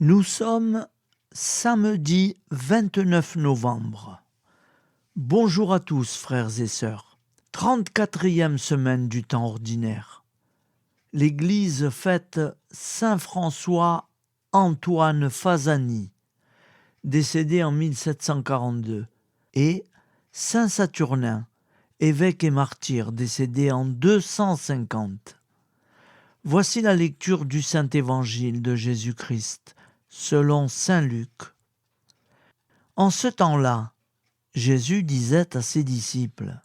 Nous sommes samedi 29 novembre. Bonjour à tous, frères et sœurs. 34e semaine du temps ordinaire. L'Église fête Saint François Antoine Fasani, décédé en 1742, et Saint Saturnin, évêque et martyr, décédé en 250. Voici la lecture du Saint-Évangile de Jésus-Christ, selon saint Luc. En ce temps-là, Jésus disait à ses disciples :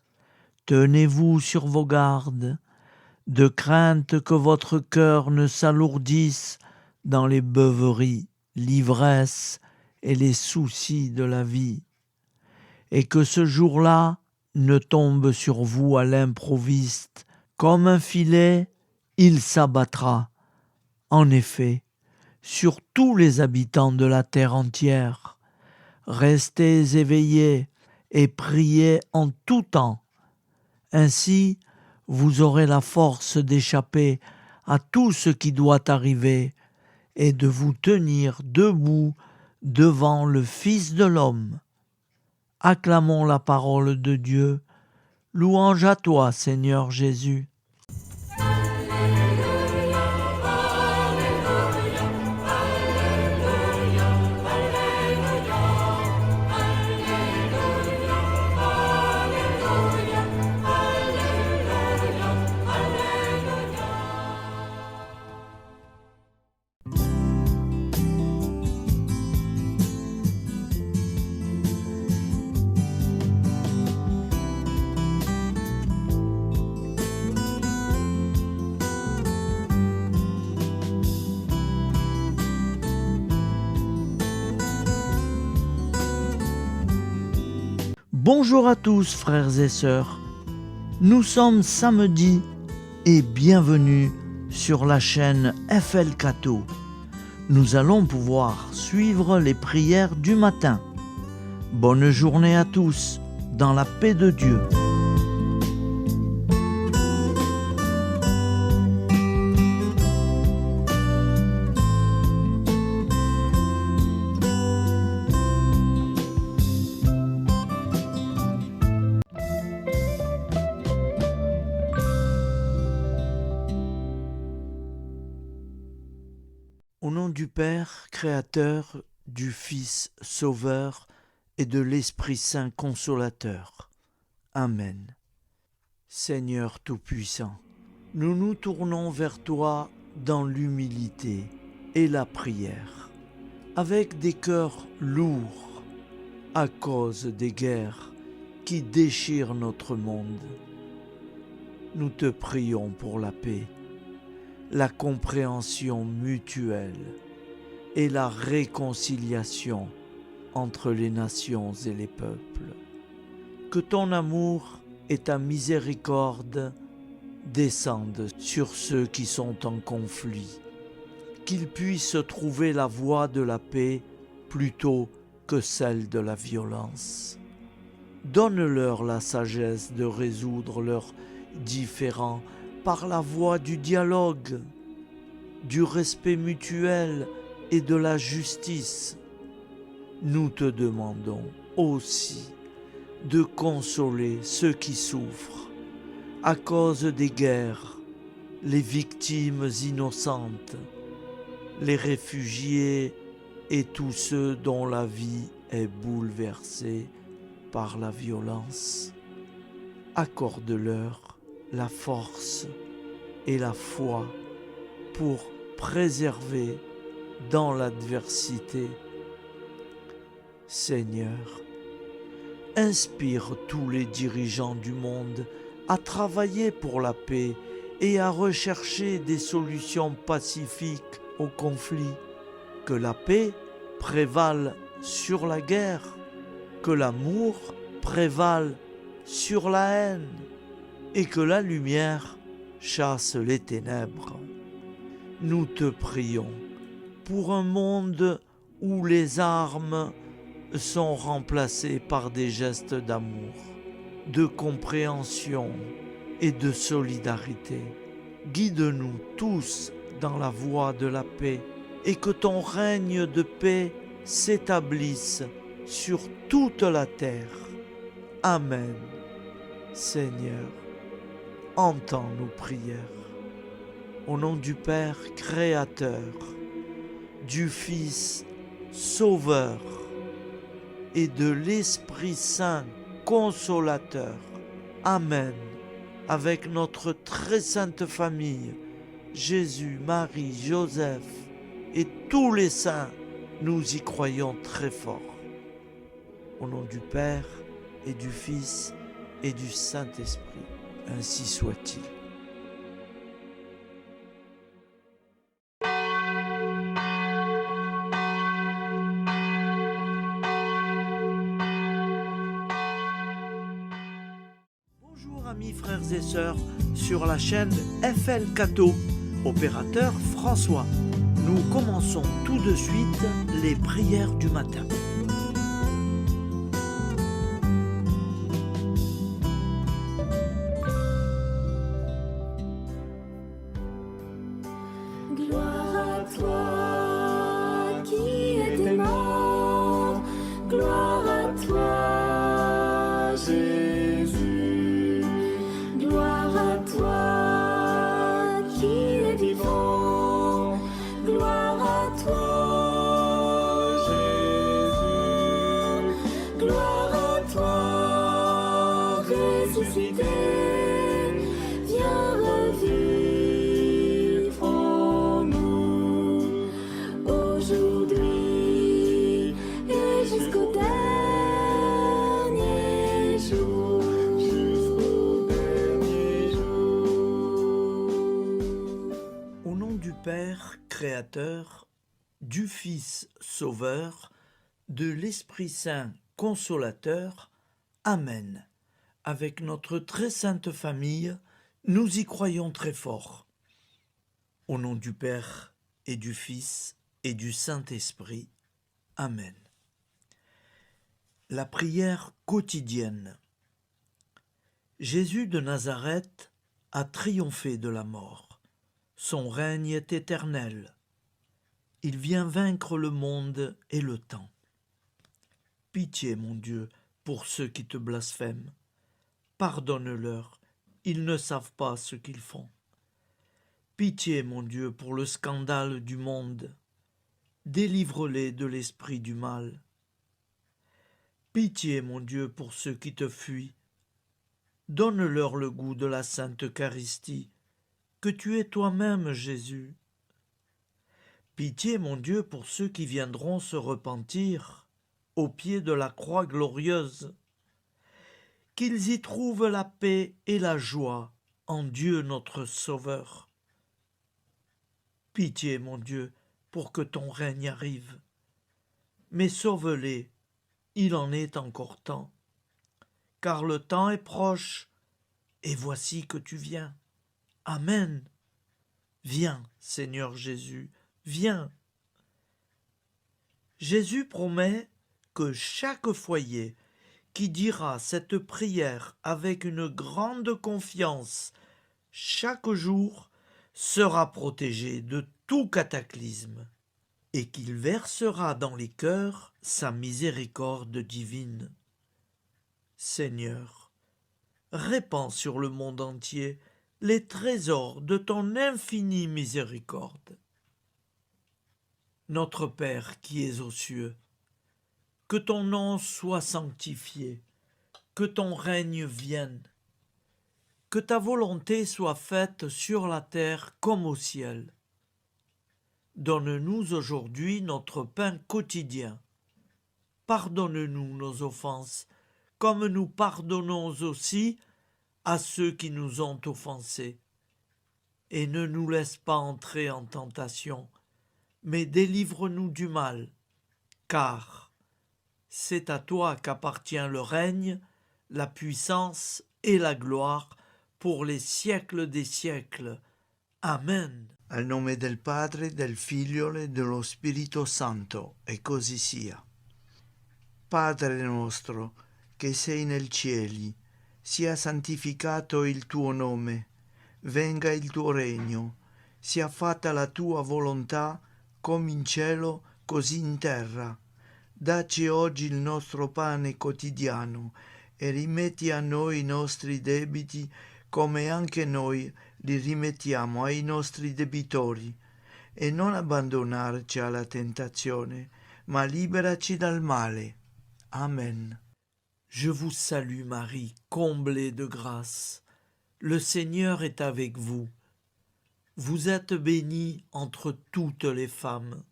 « Tenez-vous sur vos gardes, de crainte que votre cœur ne s'alourdisse dans les beuveries, l'ivresse et les soucis de la vie, et que ce jour-là ne tombe sur vous à l'improviste, comme un filet, il s'abattra. En effet, sur tous les habitants de la terre entière. Restez éveillés et priez en tout temps. Ainsi, vous aurez la force d'échapper à tout ce qui doit arriver et de vous tenir debout devant le Fils de l'homme. Acclamons la parole de Dieu. Louange à toi, Seigneur Jésus. Bonjour à tous, frères et sœurs. Nous sommes samedi et bienvenue sur la chaîne FL Cato. Nous allons pouvoir suivre les prières du matin. Bonne journée à tous, dans la paix de Dieu. Au nom du Père, Créateur, du Fils, Sauveur et de l'Esprit Saint Consolateur. Amen. Seigneur Tout-Puissant, nous nous tournons vers toi dans l'humilité et la prière, avec des cœurs lourds à cause des guerres qui déchirent notre monde. Nous te prions pour la paix, la compréhension mutuelle et la réconciliation entre les nations et les peuples. Que ton amour et ta miséricorde descendent sur ceux qui sont en conflit, qu'ils puissent trouver la voie de la paix plutôt que celle de la violence. Donne-leur la sagesse de résoudre leurs différends par la voie du dialogue, du respect mutuel et de la justice. Nous te demandons aussi de consoler ceux qui souffrent à cause des guerres, les victimes innocentes, les réfugiés et tous ceux dont la vie est bouleversée par la violence. Accorde-leur la force et la foi pour préserver dans l'adversité. Seigneur, inspire tous les dirigeants du monde à travailler pour la paix et à rechercher des solutions pacifiques aux conflits. Que la paix prévale sur la guerre, que l'amour prévale sur la haine, et que la lumière chasse les ténèbres. Nous te prions pour un monde où les armes sont remplacées par des gestes d'amour, de compréhension et de solidarité. Guide-nous tous dans la voie de la paix et que ton règne de paix s'établisse sur toute la terre. Amen. Seigneur, entends nos prières. Au nom du Père Créateur, du Fils Sauveur et de l'Esprit Saint Consolateur. Amen. Avec notre très sainte famille, Jésus, Marie, Joseph et tous les saints, nous y croyons très fort. Au nom du Père et du Fils et du Saint-Esprit, ainsi soit-il. Bonjour amis frères et sœurs sur la chaîne FL Cato, opérateur François. Nous commençons tout de suite les prières du matin. Gloire à toi qui étais mort, gloire à toi Jésus, gloire à toi qui es vivant, gloire à toi Jésus, gloire à toi ressuscité, viens revivre en nous aujourd'hui et jusqu'au dernier jour, jusqu'au dernier jour. Au nom du Père Créateur, du Fils Sauveur, de l'Esprit Saint Consolateur. Amen. Avec notre très sainte famille, nous y croyons très fort. Au nom du Père et du Fils et du Saint-Esprit. Amen. La prière quotidienne. Jésus de Nazareth a triomphé de la mort. Son règne est éternel. Il vient vaincre le monde et le temps. Pitié, mon Dieu, pour ceux qui te blasphèment. Pardonne-leur, ils ne savent pas ce qu'ils font. Pitié, mon Dieu, pour le scandale du monde. Délivre-les de l'esprit du mal. Pitié, mon Dieu, pour ceux qui te fuient. Donne-leur le goût de la Sainte Eucharistie, que tu es toi-même, Jésus. Pitié, mon Dieu, pour ceux qui viendront se repentir au pied de la croix glorieuse, qu'ils y trouvent la paix et la joie en Dieu notre Sauveur. Pitié, mon Dieu, pour que ton règne arrive. Mais sauve-les, il en est encore temps, car le temps est proche, et voici que tu viens. Amen. Viens, Seigneur Jésus, viens. Jésus promet que chaque foyer qui dira cette prière avec une grande confiance chaque jour sera protégé de tout cataclysme et qu'il versera dans les cœurs sa miséricorde divine. Seigneur, répands sur le monde entier les trésors de ton infinie miséricorde. Notre Père qui es aux cieux, que ton nom soit sanctifié, que ton règne vienne, que ta volonté soit faite sur la terre comme au ciel. Donne-nous aujourd'hui notre pain quotidien. Pardonne-nous nos offenses, comme nous pardonnons aussi à ceux qui nous ont offensés. Et ne nous laisse pas entrer en tentation, mais délivre-nous du mal, car c'est à toi qu'appartient le règne, la puissance et la gloire pour les siècles des siècles. Amen. Al nome del Padre, del Figlio e dello Spirito Santo, e così sia. Padre nostro, che sei nel cieli, sia santificato il tuo nome, venga il tuo regno, sia fatta la tua volontà, come in cielo, così in terra. Dacci oggi il nostro pane quotidiano e rimetti a noi i nostri debiti come anche noi li rimettiamo ai nostri debitori. E non abbandonarci alla tentazione, ma liberaci dal male. Amen. Je vous salue Marie, comblée de grâce. Le Seigneur est avec vous. Vous êtes bénie entre toutes les femmes,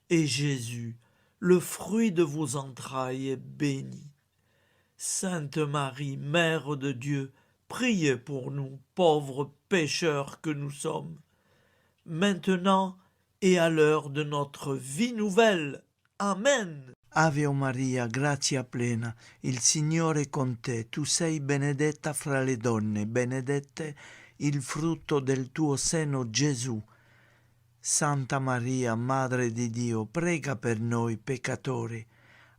et Jésus, le fruit de vos entrailles, est béni. Sainte Marie, Mère de Dieu, priez pour nous, pauvres pécheurs que nous sommes, maintenant et à l'heure de notre vie nouvelle. Amen. Ave Maria, grazia plena, il Signore è con te, tu sei benedetta fra le donne, benedetto il frutto del tuo seno, Gesù. Santa Maria, Madre di Dio, prega per noi peccatori,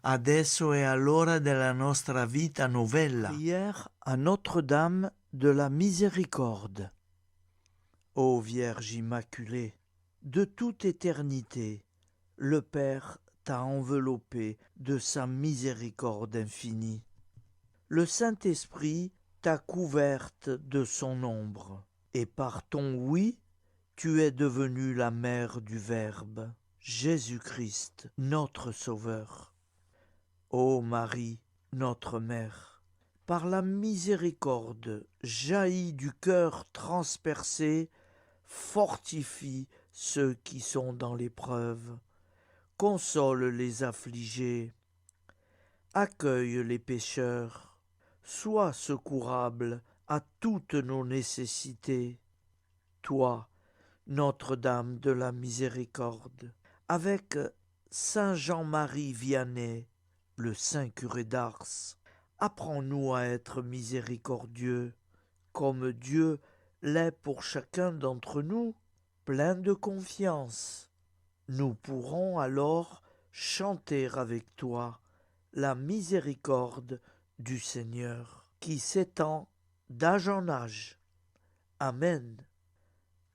adesso e all'ora della nostra vita novella. Prière à Notre-Dame de la Miséricorde. Ô Vierge Immaculée, de toute éternité, le Père t'a enveloppé de sa miséricorde infinie. Le Saint-Esprit t'a couverte de son ombre, et par ton oui, tu es devenue la mère du Verbe, Jésus-Christ, notre Sauveur. Ô Marie, notre Mère, par la miséricorde jaillie du cœur transpercé, fortifie ceux qui sont dans l'épreuve, console les affligés, accueille les pécheurs, sois secourable à toutes nos nécessités. Toi, Notre-Dame de la Miséricorde, avec Saint Jean-Marie Vianney, le Saint curé d'Ars, apprends-nous à être miséricordieux, comme Dieu l'est pour chacun d'entre nous, plein de confiance. Nous pourrons alors chanter avec toi la miséricorde du Seigneur, qui s'étend d'âge en âge. Amen.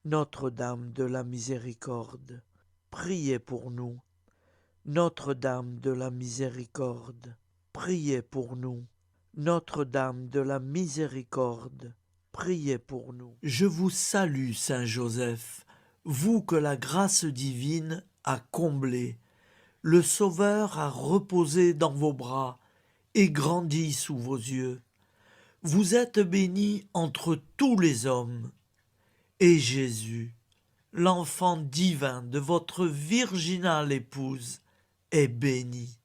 Notre-Dame de la Miséricorde, priez pour nous. Notre-Dame de la Miséricorde, priez pour nous. Notre-Dame de la Miséricorde, priez pour nous. Je vous salue, Saint Joseph, vous que la grâce divine a comblé. Le Sauveur a reposé dans vos bras et grandi sous vos yeux. Vous êtes béni entre tous les hommes. Et Jésus, l'enfant divin de votre virginale épouse, est béni.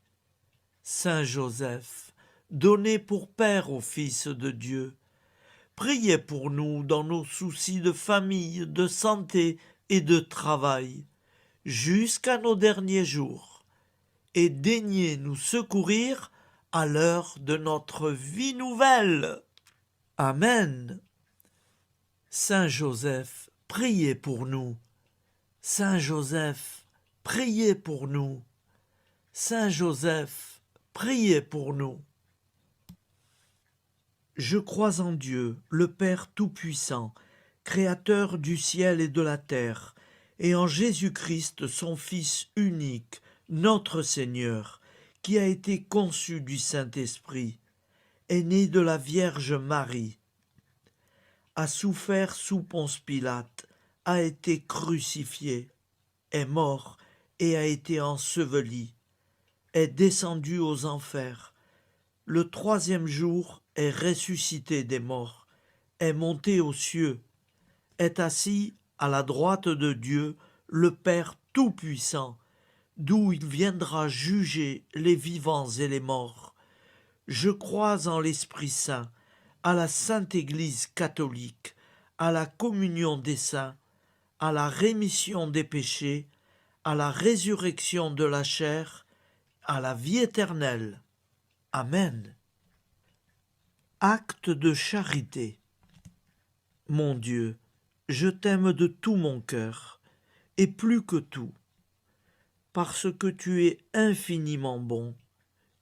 Saint Joseph, donné pour Père au Fils de Dieu, priez pour nous dans nos soucis de famille, de santé et de travail, jusqu'à nos derniers jours, et daignez nous secourir à l'heure de notre vie nouvelle. Amen. Saint Joseph, priez pour nous. Saint Joseph, priez pour nous. Saint Joseph, priez pour nous. Je crois en Dieu, le Père Tout-Puissant, Créateur du ciel et de la terre, et en Jésus-Christ, son Fils unique, notre Seigneur, qui a été conçu du Saint-Esprit, est né de la Vierge Marie, a souffert sous Ponce Pilate, a été crucifié, est mort et a été enseveli, est descendu aux enfers, le troisième jour est ressuscité des morts, est monté aux cieux, est assis à la droite de Dieu, le Père Tout-Puissant, d'où il viendra juger les vivants et les morts. Je crois en l'Esprit Saint, à la Sainte Église catholique, à la communion des saints, à la rémission des péchés, à la résurrection de la chair, à la vie éternelle. Amen. Acte de charité. Mon Dieu, je t'aime de tout mon cœur, et plus que tout, parce que tu es infiniment bon,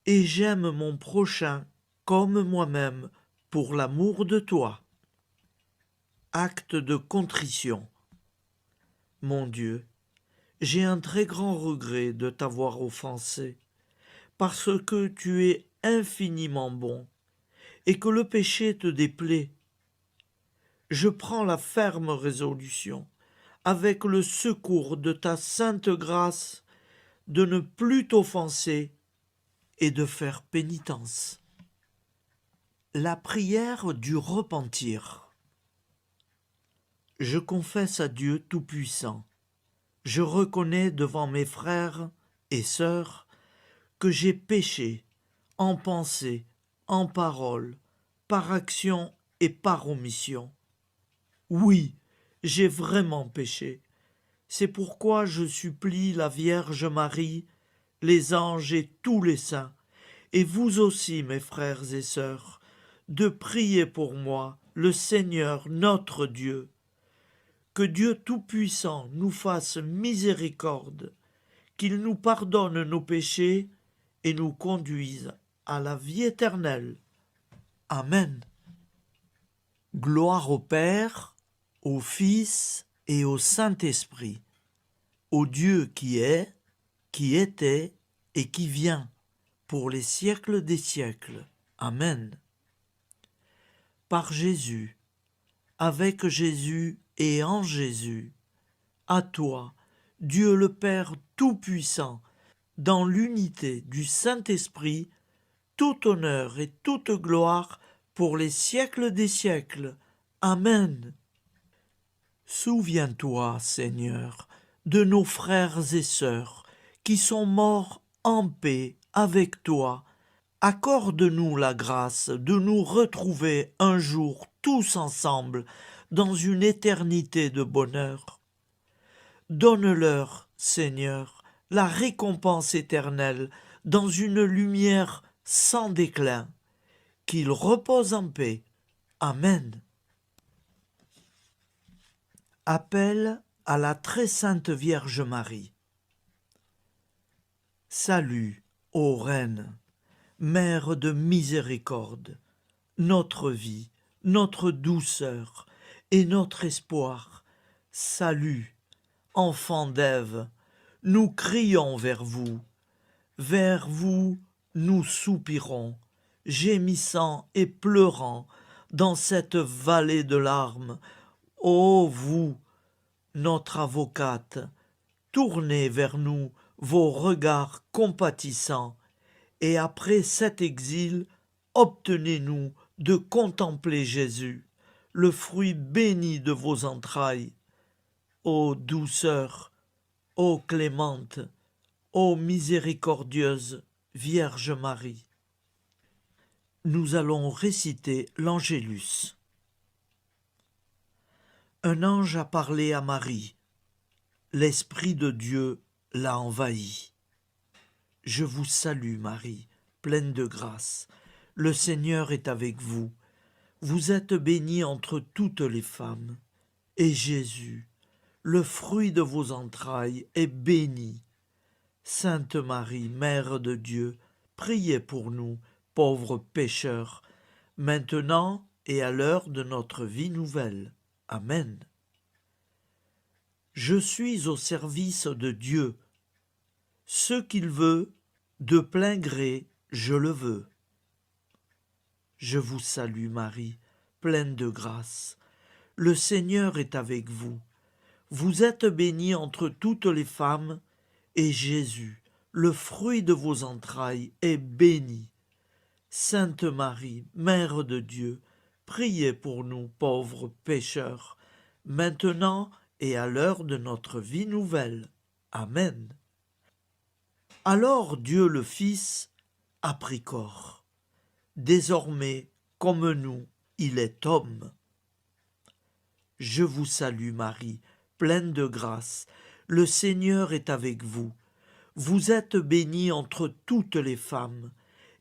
et j'aime mon prochain comme moi-même pour l'amour de toi. Acte de contrition. Mon Dieu, j'ai un très grand regret de t'avoir offensé, parce que tu es infiniment bon, et que le péché te déplaît. Je prends la ferme résolution, avec le secours de ta sainte grâce, de ne plus t'offenser et de faire pénitence. La prière du repentir. Je confesse à Dieu Tout-Puissant. Je reconnais devant mes frères et sœurs que j'ai péché en pensée, en parole, par action et par omission. Oui, j'ai vraiment péché. C'est pourquoi je supplie la Vierge Marie, les anges et tous les saints, et vous aussi, mes frères et sœurs, de prier pour moi, le Seigneur notre Dieu. Que Dieu Tout-Puissant nous fasse miséricorde, qu'il nous pardonne nos péchés et nous conduise à la vie éternelle. Amen. Gloire au Père, au Fils et au Saint-Esprit, au Dieu qui est, qui était et qui vient, pour les siècles des siècles. Amen. Par Jésus, avec Jésus et en Jésus, à toi, Dieu le Père Tout-Puissant, dans l'unité du Saint-Esprit, tout honneur et toute gloire pour les siècles des siècles. Amen. Souviens-toi, Seigneur, de nos frères et sœurs qui sont morts en paix avec toi. Accorde-nous la grâce de nous retrouver un jour tous ensemble dans une éternité de bonheur. Donne-leur, Seigneur, la récompense éternelle dans une lumière sans déclin. Qu'ils reposent en paix. Amen. Appel à la très sainte Vierge Marie. Salut, ô Reine, Mère de miséricorde, notre vie, notre douceur et notre espoir. Salut, enfants d'Ève, nous crions vers vous. Vers vous, nous soupirons, gémissant et pleurant dans cette vallée de larmes. Ô vous, notre avocate, tournez vers nous vos regards compatissants, et après cet exil, obtenez-nous de contempler Jésus, le fruit béni de vos entrailles. Ô douceur, ô clémente, ô miséricordieuse Vierge Marie. Nous allons réciter l'Angélus. Un ange a parlé à Marie. L'Esprit de Dieu l'a envahie. Je vous salue, Marie, pleine de grâce. Le Seigneur est avec vous. Vous êtes bénie entre toutes les femmes. Et Jésus, le fruit de vos entrailles, est béni. Sainte Marie, Mère de Dieu, priez pour nous, pauvres pécheurs, maintenant et à l'heure de notre vie nouvelle. Amen. Je suis au service de Dieu. Ce qu'il veut, de plein gré, je le veux. Je vous salue Marie, pleine de grâce. Le Seigneur est avec vous. Vous êtes bénie entre toutes les femmes, et Jésus, le fruit de vos entrailles, est béni. Sainte Marie, Mère de Dieu, priez pour nous pauvres pécheurs, maintenant et à l'heure de notre vie nouvelle. Amen. Alors Dieu le Fils a pris corps. Désormais, comme nous, il est homme. Je vous salue Marie, pleine de grâce. Le Seigneur est avec vous. Vous êtes bénie entre toutes les femmes,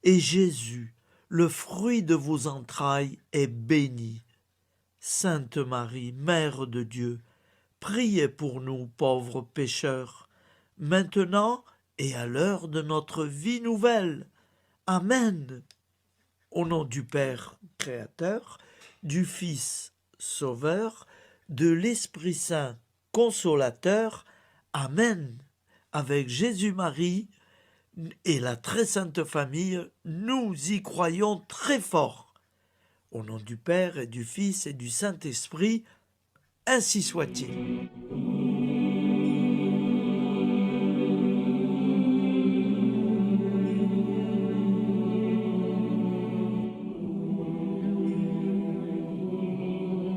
et Jésus, le fruit de vos entrailles, est béni. Sainte Marie, Mère de Dieu, priez pour nous pauvres pécheurs, maintenant et à l'heure de notre vie nouvelle. Amen. Au nom du Père Créateur, du Fils Sauveur, de l'Esprit Saint Consolateur. Amen. Avec Jésus-Marie et la très sainte famille, nous y croyons très fort. Au nom du Père et du Fils et du Saint-Esprit, ainsi soit-il.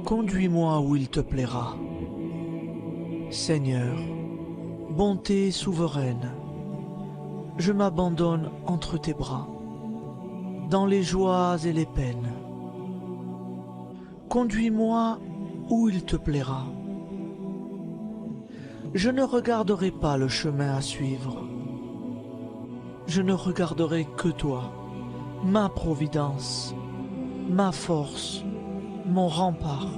Conduis-moi où il te plaira. Seigneur, bonté souveraine, je m'abandonne entre tes bras, dans les joies et les peines. Conduis-moi où il te plaira. Je ne regarderai pas le chemin à suivre. Je ne regarderai que toi, ma providence, ma force, mon rempart.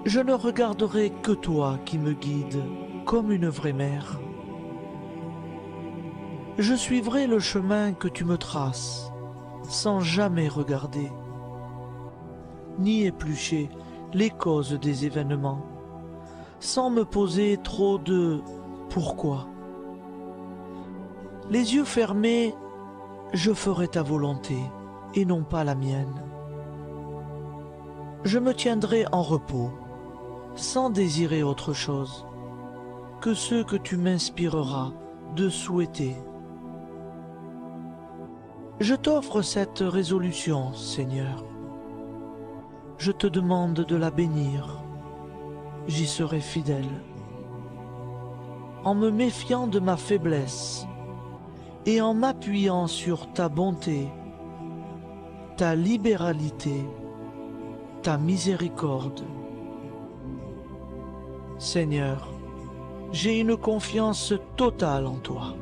Je ne regarderai que toi qui me guides comme une vraie mère. Je suivrai le chemin que tu me traces, sans jamais regarder, ni éplucher les causes des événements, sans me poser trop de pourquoi. Les yeux fermés, je ferai ta volonté et non pas la mienne. Je me tiendrai en repos, sans désirer autre chose que ce que tu m'inspireras de souhaiter. Je t'offre cette résolution, Seigneur. Je te demande de la bénir. J'y serai fidèle. En me méfiant de ma faiblesse et en m'appuyant sur ta bonté, ta libéralité, ta miséricorde. Seigneur, j'ai une confiance totale en toi.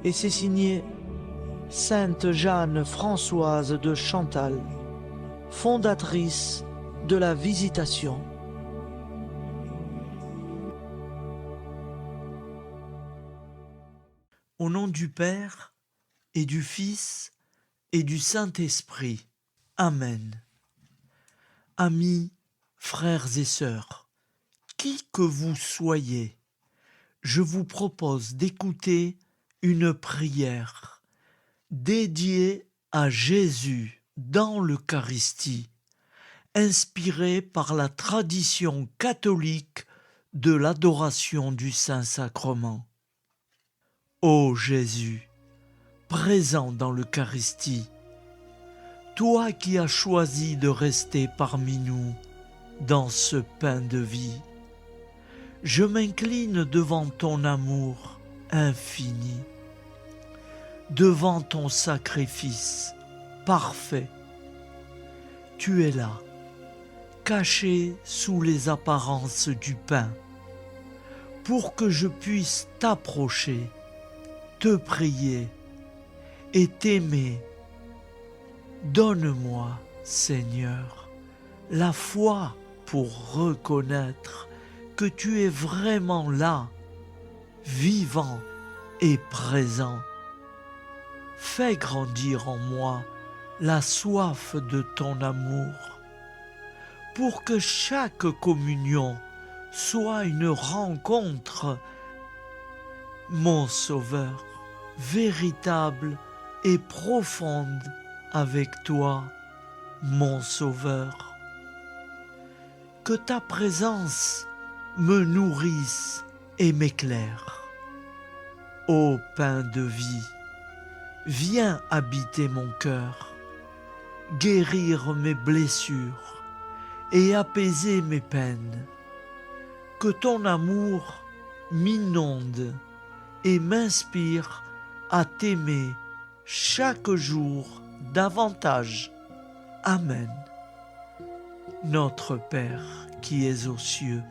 Et c'est signé Sainte Jeanne Françoise de Chantal, fondatrice de la Visitation. Au nom du Père et du Fils et du Saint-Esprit. Amen. Amis, frères et sœurs, qui que vous soyez, je vous propose d'écouter une prière dédiée à Jésus dans l'Eucharistie, inspirée par la tradition catholique de l'adoration du Saint-Sacrement. Ô Jésus, présent dans l'Eucharistie, toi qui as choisi de rester parmi nous dans ce pain de vie, je m'incline devant ton amour infini, devant ton sacrifice parfait. Tu es là, caché sous les apparences du pain, pour que je puisse t'approcher, te prier et t'aimer. Donne-moi, Seigneur, la foi pour reconnaître que tu es vraiment là, vivant et présent. Fais grandir en moi la soif de ton amour, pour que chaque communion soit une rencontre, mon Sauveur, véritable et profonde avec toi, mon Sauveur. Que ta présence me nourrisse et m'éclaire. Ô pain de vie, viens habiter mon cœur, guérir mes blessures et apaiser mes peines. Que ton amour m'inonde et m'inspire à t'aimer chaque jour davantage. Amen. Notre Père qui es aux cieux,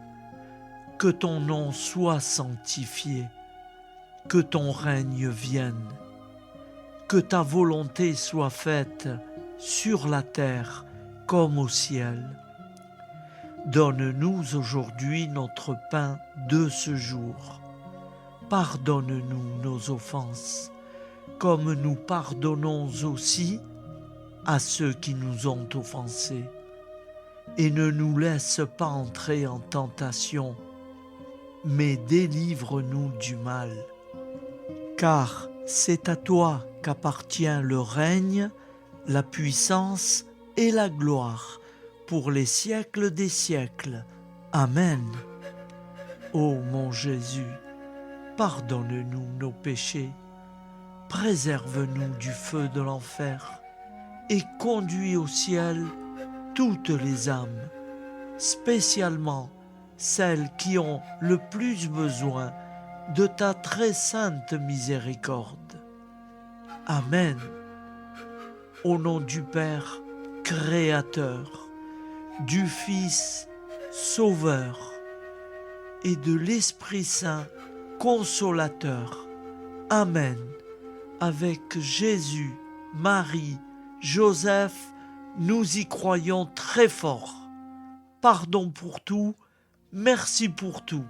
que ton nom soit sanctifié, que ton règne vienne, que ta volonté soit faite sur la terre comme au ciel. Donne-nous aujourd'hui notre pain de ce jour. Pardonne-nous nos offenses, comme nous pardonnons aussi à ceux qui nous ont offensés. et ne nous laisse pas entrer en tentation, mais délivre-nous du mal. Car c'est à toi qu'appartient le règne, la puissance et la gloire pour les siècles des siècles. Amen. Ô mon Jésus, pardonne-nous nos péchés, préserve-nous du feu de l'enfer et conduis au ciel toutes les âmes, spécialement celles qui ont le plus besoin de ta très sainte miséricorde. Amen. Au nom du Père Créateur, du Fils Sauveur et de l'Esprit Saint Consolateur. Amen. Avec Jésus, Marie, Joseph, nous y croyons très fort. Pardon pour tout, merci pour tout.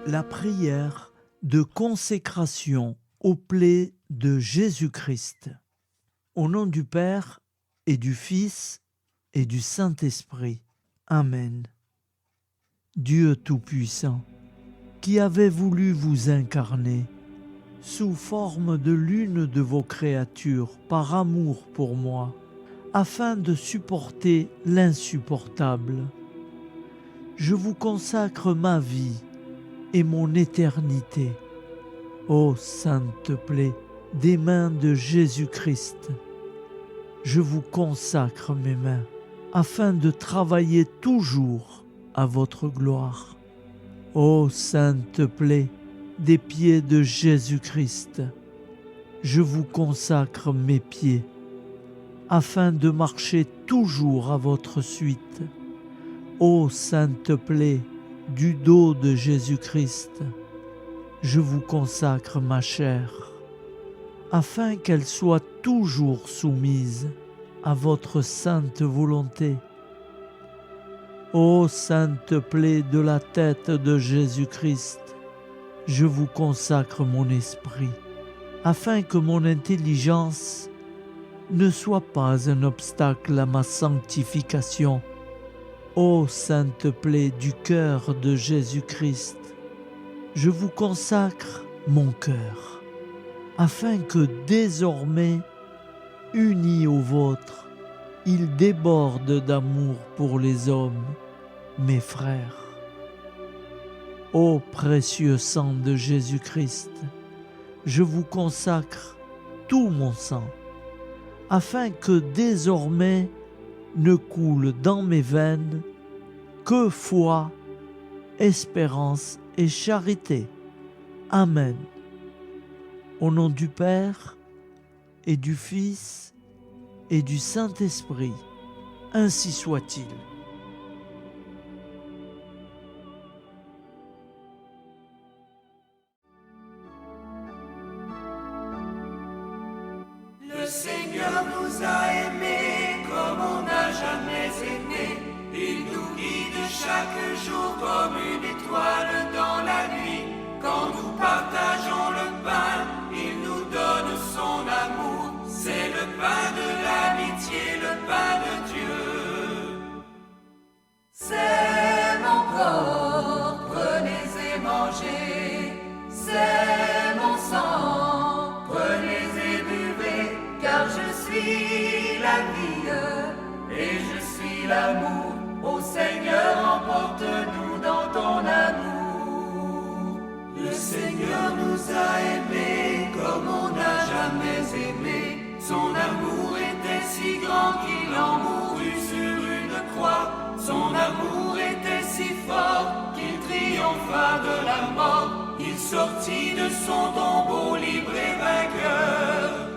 La prière de consécration aux plaies de Jésus-Christ. Au nom du Père et du Fils et du Saint-Esprit. Amen. Dieu Tout-Puissant, qui avez voulu vous incarner sous forme de l'une de vos créatures par amour pour moi, afin de supporter l'insupportable, je vous consacre ma vie et mon éternité. Ô sainte plaie des mains de Jésus-Christ, je vous consacre mes mains, afin de travailler toujours à votre gloire. Ô sainte plaie des pieds de Jésus-Christ, je vous consacre mes pieds, afin de marcher toujours à votre suite. Ô sainte plaie du dos de Jésus-Christ, je vous consacre ma chair, afin qu'elle soit toujours soumise à votre sainte volonté. Ô sainte plaie de la tête de Jésus-Christ, je vous consacre mon esprit, afin que mon intelligence ne soit pas un obstacle à ma sanctification. Ô sainte plaie du cœur de Jésus-Christ, je vous consacre mon cœur, afin que désormais, uni au vôtre, il déborde d'amour pour les hommes, mes frères. Ô précieux sang de Jésus-Christ, je vous consacre tout mon sang, afin que désormais ne coule dans mes veines que foi, espérance et charité. Amen. Au nom du Père et du Fils et du Saint-Esprit, ainsi soit-il. Le Seigneur nous a aimés comme on n'a jamais aimé. Il nous guide chaque jour comme une étoile dans la nuit. Quand nous partageons le pain, il nous donne son amour. C'est le pain de l'amitié, le pain de Dieu. C'est mon corps, prenez et mangez. C'est mon sang, prenez et buvez. Car je suis la vie et je suis l'amour. Ô Seigneur, emporte-nous dans ton amour. Le Seigneur nous a aimés comme on n'a jamais aimé. Son amour était si grand qu'il en mourut sur une croix. Son amour était si fort qu'il triompha de la mort. Il sortit de son tombeau libre et vainqueur.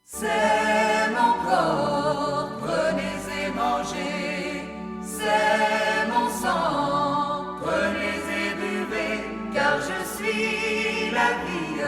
C'est mon corps, prenez et mangez. C'est mon sang, prenez et buvez. Car je suis la vie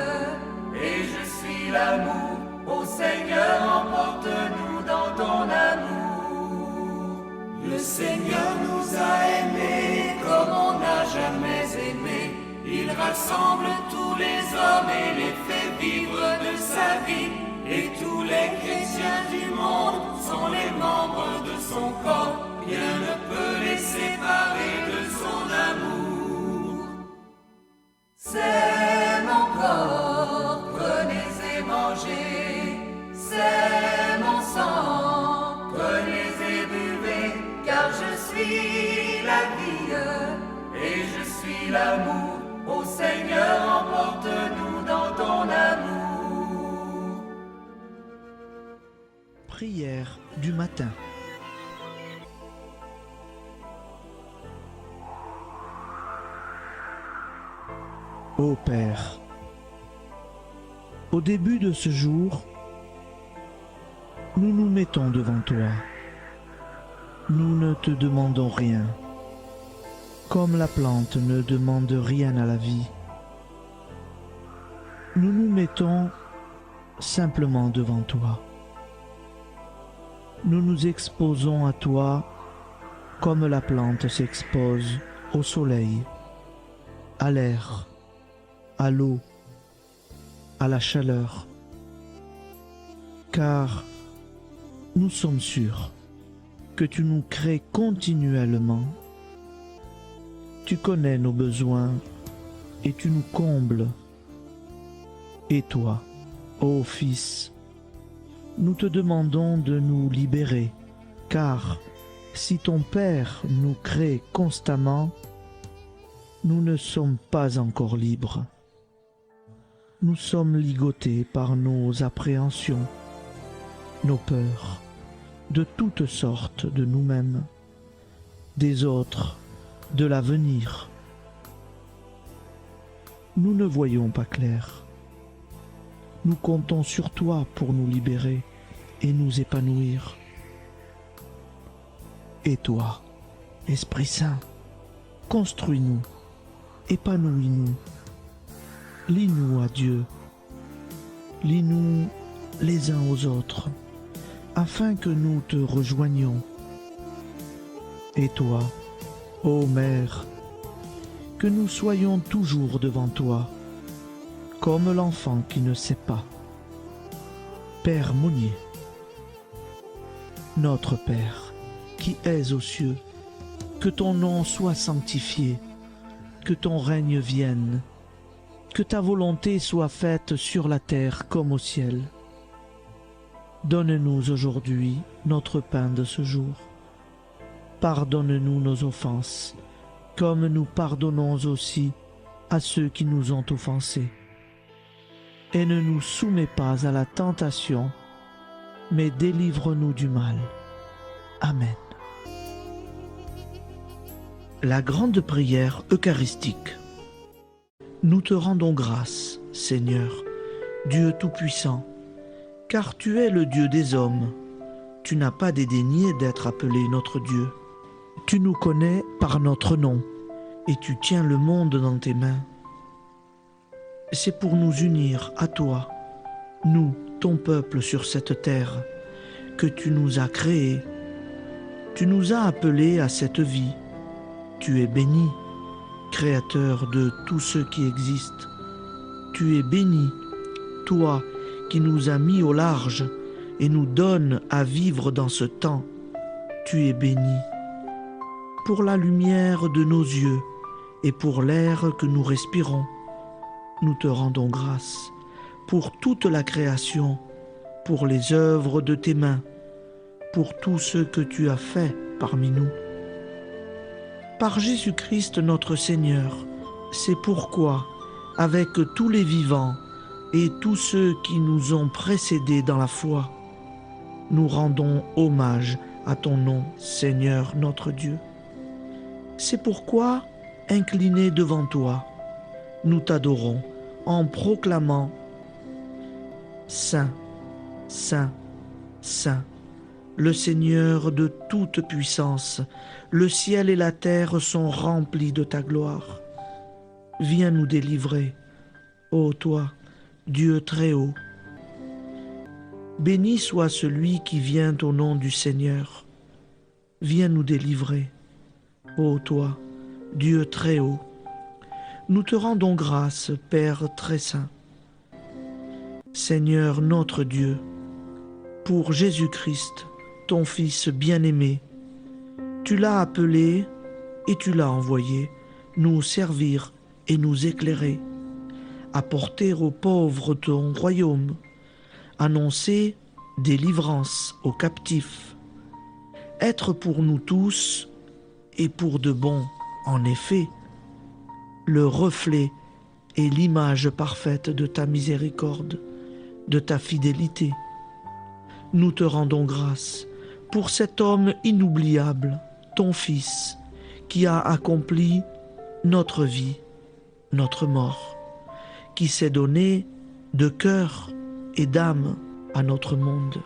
et je suis l'amour. Ô Seigneur, emporte-nous dans ton amour. Le Seigneur nous a aimés comme on n'a jamais aimé. Il rassemble tous les hommes et les fait vivre de sa vie. Et tous les chrétiens du monde sont les membres de son corps. Rien ne peut les séparer de son amour. C'est mon corps, prenez et mangez. C'est mon sang, prenez et buvez. Car je suis la vie et je suis l'amour. Ô Seigneur, emporte-nous dans ton amour. Prière du matin. Ô Père, au début de ce jour, nous nous mettons devant toi. Nous ne te demandons rien, comme la plante ne demande rien à la vie. Nous nous mettons simplement devant toi. Nous nous exposons à toi comme la plante s'expose au soleil, à l'air, à l'eau, à la chaleur, car nous sommes sûrs que tu nous crées continuellement. Tu connais nos besoins et tu nous combles. Et toi, ô Fils, nous te demandons de nous libérer, car si ton Père nous crée constamment, nous ne sommes pas encore libres. Nous sommes ligotés par nos appréhensions, nos peurs, de toutes sortes de nous-mêmes, des autres, de l'avenir. Nous ne voyons pas clair. Nous comptons sur toi pour nous libérer et nous épanouir. Et toi, Esprit Saint, construis-nous, épanouis-nous, lie-nous à Dieu, lie-nous les uns aux autres, afin que nous te rejoignions. Et toi, ô Mère, que nous soyons toujours devant toi, comme l'enfant qui ne sait pas. Père Monnier, notre Père, qui es aux cieux, que ton nom soit sanctifié, que ton règne vienne, que ta volonté soit faite sur la terre comme au ciel. Donne-nous aujourd'hui notre pain de ce jour. Pardonne-nous nos offenses, comme nous pardonnons aussi à ceux qui nous ont offensés. Et ne nous soumets pas à la tentation, mais délivre-nous du mal. Amen. La grande prière eucharistique. Nous te rendons grâce, Seigneur, Dieu Tout-Puissant, car tu es le Dieu des hommes. Tu n'as pas dédaigné d'être appelé notre Dieu. Tu nous connais par notre nom, et tu tiens le monde dans tes mains. C'est pour nous unir à toi, nous, ton peuple sur cette terre, que tu nous as créés. Tu nous as appelés à cette vie. Tu es béni, Créateur de tout ce qui existe. Tu es béni, toi qui nous as mis au large et nous donnes à vivre dans ce temps. Tu es béni. Pour la lumière de nos yeux et pour l'air que nous respirons, nous te rendons grâce. Pour toute la création, pour les œuvres de tes mains, pour tout ce que tu as fait parmi nous. Par Jésus-Christ notre Seigneur, c'est pourquoi, avec tous les vivants et tous ceux qui nous ont précédés dans la foi, nous rendons hommage à ton nom, Seigneur notre Dieu. C'est pourquoi, inclinés devant toi, nous t'adorons en proclamant « Saint, Saint, Saint ». Le Seigneur de toute puissance, le ciel et la terre sont remplis de ta gloire. Viens nous délivrer, ô toi, Dieu très haut. Béni soit celui qui vient au nom du Seigneur. Viens nous délivrer, ô toi, Dieu très haut. Nous te rendons grâce, Père très saint. Seigneur notre Dieu, pour Jésus-Christ, ton Fils bien-aimé, tu l'as appelé et tu l'as envoyé nous servir et nous éclairer, apporter aux pauvres ton royaume, annoncer délivrance aux captifs, être pour nous tous et pour de bon, en effet, le reflet et l'image parfaite de ta miséricorde, de ta fidélité. Nous te rendons grâce pour cet homme inoubliable, ton Fils, qui a accompli notre vie, notre mort, qui s'est donné de cœur et d'âme à notre monde.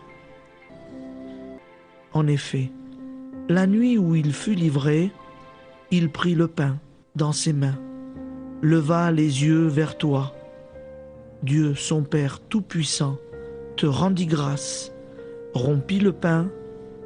En effet, la nuit où il fut livré, il prit le pain dans ses mains, leva les yeux vers toi. Dieu, son Père Tout-Puissant, te rendit grâce, rompit le pain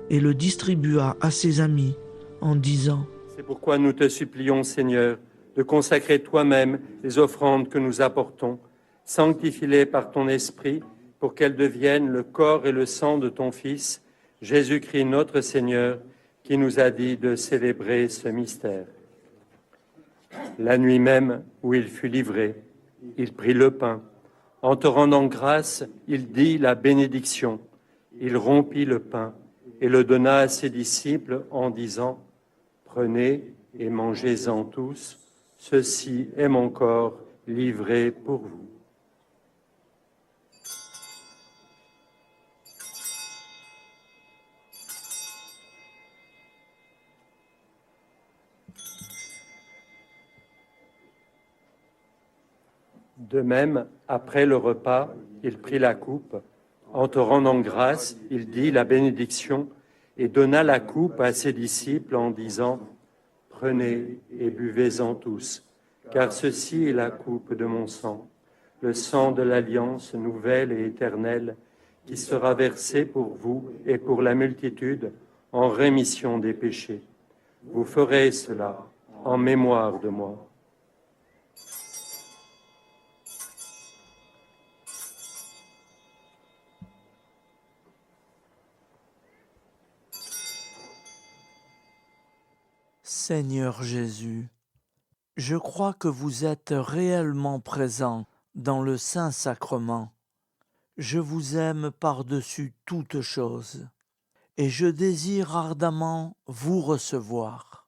et le distribua à ses amis en disant : C'est pourquoi nous te supplions, Seigneur, de consacrer toi-même les offrandes que nous apportons. Sanctifie-les par ton Esprit pour qu'elles deviennent le corps et le sang de ton Fils, Jésus-Christ notre Seigneur, qui nous a dit de célébrer ce mystère. La nuit même où il fut livré, il prit le pain. En te rendant grâce, il dit la bénédiction. Il rompit le pain et le donna à ses disciples en disant : Prenez et mangez-en tous, ceci est mon corps livré pour vous. De même, après le repas, il prit la coupe. En te rendant grâce, il dit la bénédiction et donna la coupe à ses disciples en disant : Prenez et buvez-en tous, car ceci est la coupe de mon sang, le sang de l'alliance nouvelle et éternelle, qui sera versé pour vous et pour la multitude en rémission des péchés. Vous ferez cela en mémoire de moi. Seigneur Jésus, je crois que vous êtes réellement présent dans le Saint-Sacrement. Je vous aime par-dessus toute chose et je désire ardemment vous recevoir.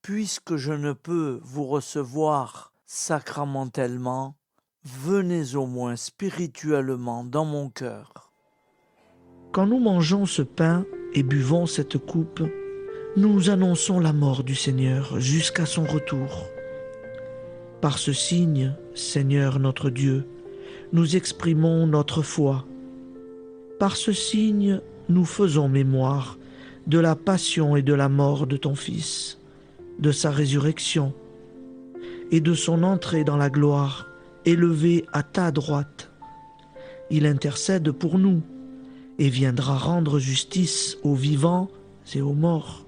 Puisque je ne peux vous recevoir sacramentellement, venez au moins spirituellement dans mon cœur. Quand nous mangeons ce pain et buvons cette coupe, nous annonçons la mort du Seigneur jusqu'à son retour. Par ce signe, Seigneur notre Dieu, nous exprimons notre foi. Par ce signe, nous faisons mémoire de la passion et de la mort de ton Fils, de sa résurrection et de son entrée dans la gloire, élevé à ta droite. Il intercède pour nous et viendra rendre justice aux vivants et aux morts,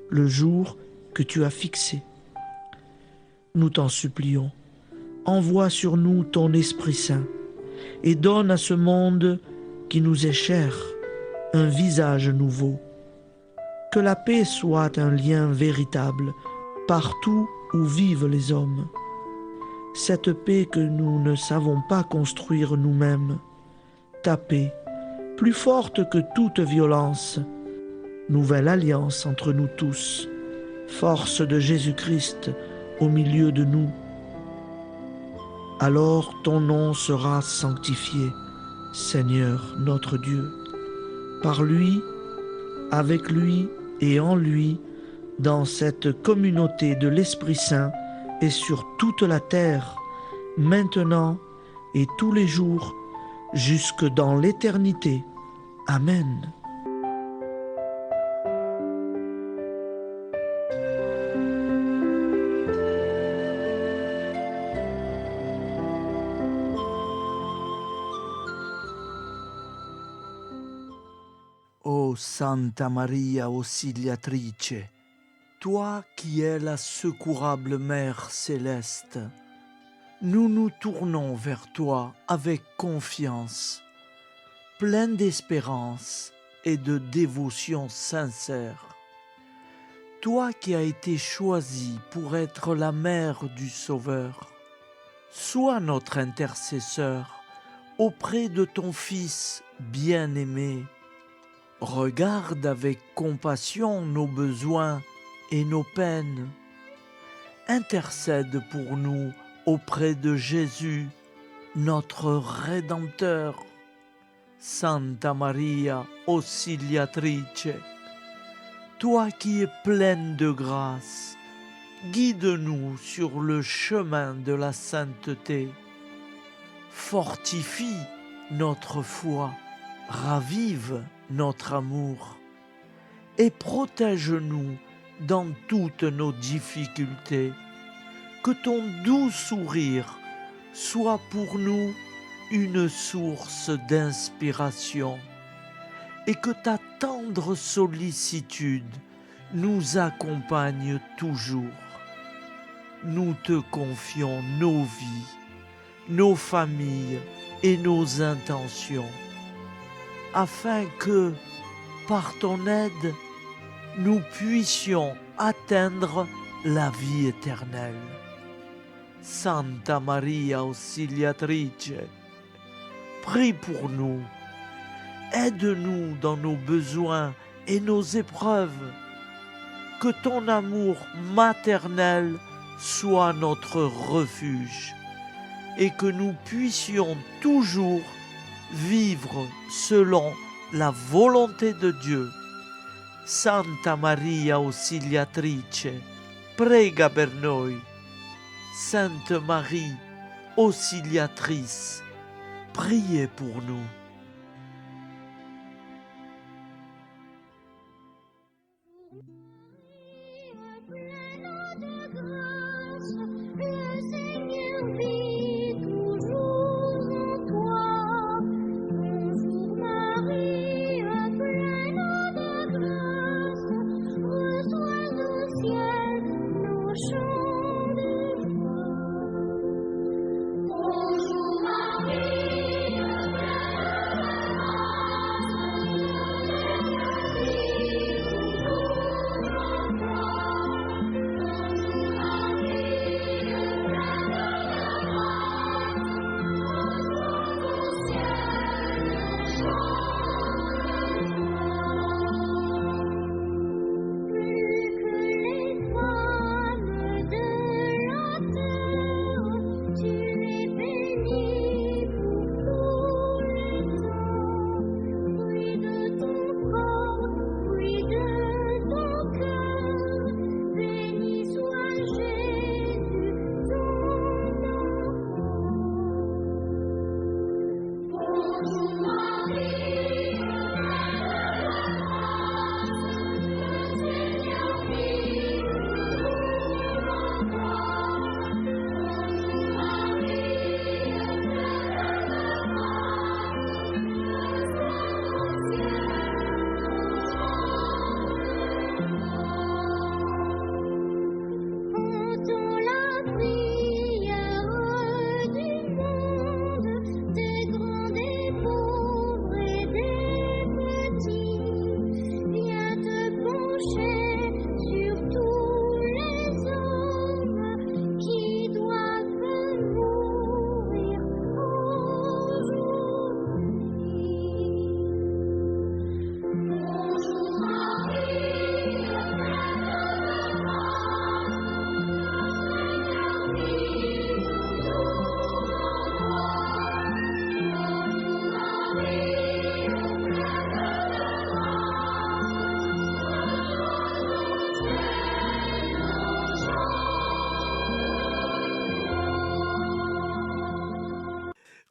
le jour que tu as fixé. Nous t'en supplions, envoie sur nous ton Esprit Saint et donne à ce monde qui nous est cher un visage nouveau. Que la paix soit un lien véritable partout où vivent les hommes. Cette paix que nous ne savons pas construire nous-mêmes, ta paix, plus forte que toute violence, nouvelle alliance entre nous tous, force de Jésus-Christ au milieu de nous. Alors ton nom sera sanctifié, Seigneur notre Dieu. Par lui, avec lui et en lui, dans cette communauté de l'Esprit Saint et sur toute la terre, maintenant et tous les jours, jusque dans l'éternité. Amen. Ô Santa Maria Auxiliatrice, toi qui es la secourable Mère céleste, nous nous tournons vers toi avec confiance, plein d'espérance et de dévotion sincère. Toi qui as été choisi pour être la mère du Sauveur, sois notre intercesseur auprès de ton Fils bien-aimé. Regarde avec compassion nos besoins et nos peines. Intercède pour nous auprès de Jésus, notre Rédempteur. Santa Maria Auxiliatrice, toi qui es pleine de grâce, guide-nous sur le chemin de la sainteté. Fortifie notre foi, ravive notre amour et protège-nous dans toutes nos difficultés. Que ton doux sourire soit pour nous une source d'inspiration et que ta tendre sollicitude nous accompagne toujours. Nous te confions nos vies, nos familles et nos intentions, afin que, par ton aide, nous puissions atteindre la vie éternelle. Santa Maria Auxiliatrice, prie pour nous, aide-nous dans nos besoins et nos épreuves, que ton amour maternel soit notre refuge et que nous puissions toujours vivre selon la volonté de Dieu. Santa Maria Auxiliatrice, prega per noi. Sainte Marie, Auxiliatrice, priez pour nous.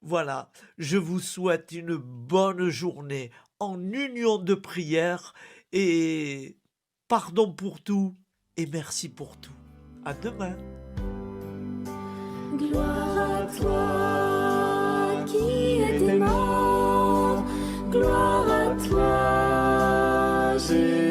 Voilà, je vous souhaite une bonne journée en union de prière et pardon pour tout et merci pour tout. À demain. Gloire à toi qui es mort, gloire à toi Jésus.